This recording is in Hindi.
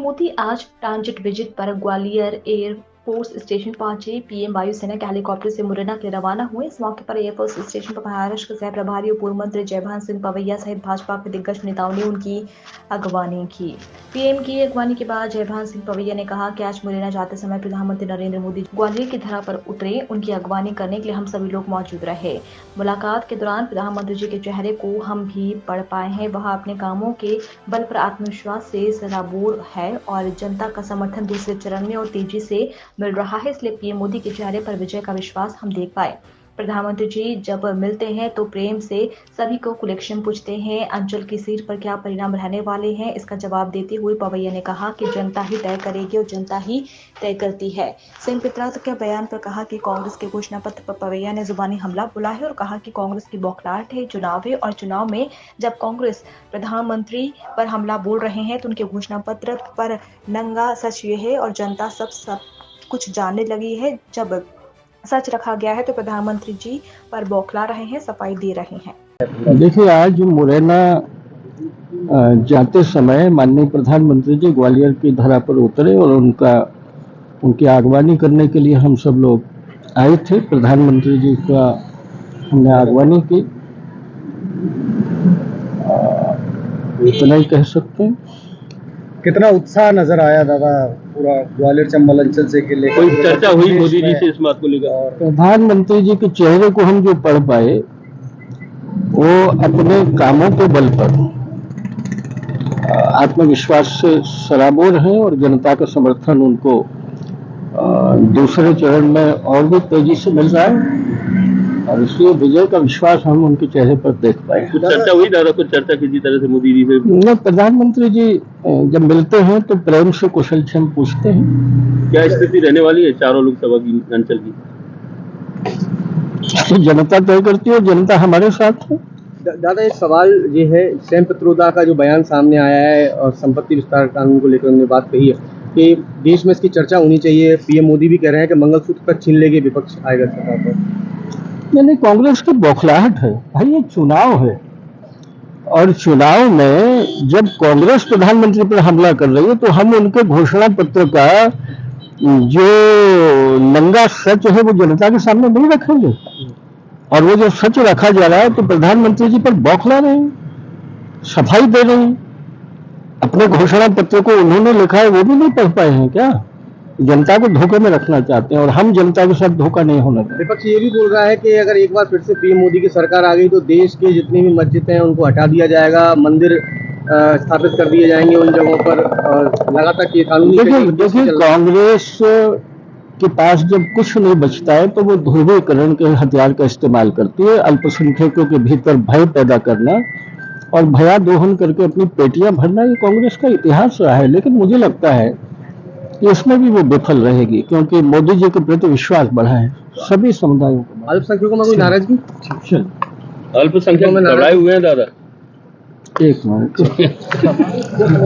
मोदी आज ट्रांजिट विजिट पर ग्वालियर एयरफोर्स स्टेशन पहुंचे। पीएम वायुसेना के हेलीकॉप्टर से मुरैना के लिए रवाना हुए। इस मौके पर एयरफोर्स स्टेशन पर महाराष्ट्र के सह प्रभारी और पूर्व मंत्री जयभान सिंह पवैया सहित भाजपा के दिग्गज नेताओं ने उनकी अगवानी की। पीएम की अगवानी के बाद जयभान सिंह पवैया ने कहा कि आज मुरैना जाते समय प्रधानमंत्री नरेंद्र मोदी ग्वालियर की धरा पर उतरे। उनकी अगवानी करने के लिए हम सभी लोग मौजूद रहे। मुलाकात के दौरान प्रधानमंत्री जी के चेहरे को हम भी पढ़ पाए हैं। वह अपने कामों के बल पर आत्मविश्वास से सराबोर है और जनता का समर्थन दूसरे चरण में और तेजी से मिल रहा है। इसलिए पीएम मोदी के चेहरे पर विजय का विश्वास हम देख पाए। प्रधानमंत्री जी जब मिलते हैं तो प्रेम से सभी को कुलेक्शन पूछते हैं। अंचल की सीट पर क्या परिणाम रहने वाले हैं, इसका जवाब देते हुए पवैया ने कहा कि जनता ही तय करेगी और जनता ही तय करती है। संयुक्त के बयान पर कहा कि कांग्रेस के घोषणा पत्र पर पवैया ने जुबानी हमला बोला है और कहा कि कांग्रेस की बौखलाहट है चुनाव है और चुनाव में जब कांग्रेस प्रधानमंत्री पर हमला बोल रहे हैं तो उनके घोषणा पत्र पर नंगा सच ये है और जनता सब कुछ जानने लगी है। जब सच रखा गया है तो प्रधानमंत्री जी पर बौखला रहे हैं, सफाई दे रहे हैं। देखिए, आज मुरैना जाते समय माननीय प्रधानमंत्री जी ग्वालियर की धरा पर उतरे और उनकी आगवानी करने के लिए हम सब लोग आए थे। प्रधानमंत्री जी का हमने आगवानी की, इतना ही कह सकते हैं। कितना उत्साह नजर आया दादा पूरा ग्वालियर चंबल अंचल से के लिए? कोई चर्चा हुई मोदी जी से इस बात को लेकर? प्रधानमंत्री जी के चेहरे को हम जो पढ़ पाए वो अपने कामों के बल पर आत्मविश्वास से सराबोर हैं और जनता का समर्थन उनको दूसरे चरण में और भी तेजी से मिल रहा है और इसलिए विजय का विश्वास हम उनके चेहरे पर देख पाए। कुछ चर्चा हुई दादा, कुछ चर्चा किसी तरह से मोदी जी से? न, प्रधानमंत्री जी जब मिलते हैं तो प्रेम से कुशलक्षेम पूछते हैं। क्या स्थिति रहने वाली है चारों लोकसभा की अंचल की? तो जनता तय करती है, जनता हमारे साथ है। दादा एक सवाल ये है, सैम पित्रोदा का जो बयान सामने आया है और संपत्ति विस्तार कानून को लेकर उन्होंने बात कही है कि देश में इसकी चर्चा होनी चाहिए। पीएम मोदी भी कह रहे हैं कि मंगलसूत्र तक छीन लेंगे विपक्ष आएगा सरकार पर। नहीं, कांग्रेस की बौखलाहट है भाई, ये चुनाव है और चुनाव में जब कांग्रेस प्रधानमंत्री पर हमला कर रही है तो हम उनके घोषणा पत्र का जो नंगा सच है वो जनता के सामने नहीं रखेंगे और वो जो सच रखा जा रहा है तो प्रधानमंत्री जी पर बौखला रहे हैं, सफाई दे रहे हैं। अपने घोषणा पत्र को उन्होंने लिखा है वो भी नहीं पढ़ पाए हैं क्या? जनता को धोखे में रखना चाहते हैं और हम जनता के साथ धोखा नहीं होना चाहिए। विपक्ष ये भी बोल रहा है कि अगर एक बार फिर से पीएम मोदी की सरकार आ गई तो देश के जितनी भी मस्जिदें हैं उनको हटा दिया जाएगा, मंदिर स्थापित कर दिए जाएंगे उन जगहों पर। लगातार ये कानूनी देखिए कांग्रेस के पास जब कुछ नहीं बचता है तो वो ध्रुवीकरण के हथियार का इस्तेमाल करती है। अल्पसंख्यकों के भीतर भय पैदा करना और भयादोहन करके अपनी पेटियां भरना, ये कांग्रेस का इतिहास रहा है। लेकिन मुझे लगता है कि इसमें भी वो विफल रहेगी क्योंकि मोदी जी के प्रति विश्वास बढ़ा है सभी समुदायों को। अल्पसंख्यकों में कोई नाराजगी? अल्पसंख्यक घबराए हुए हैं दादा। एक मिनट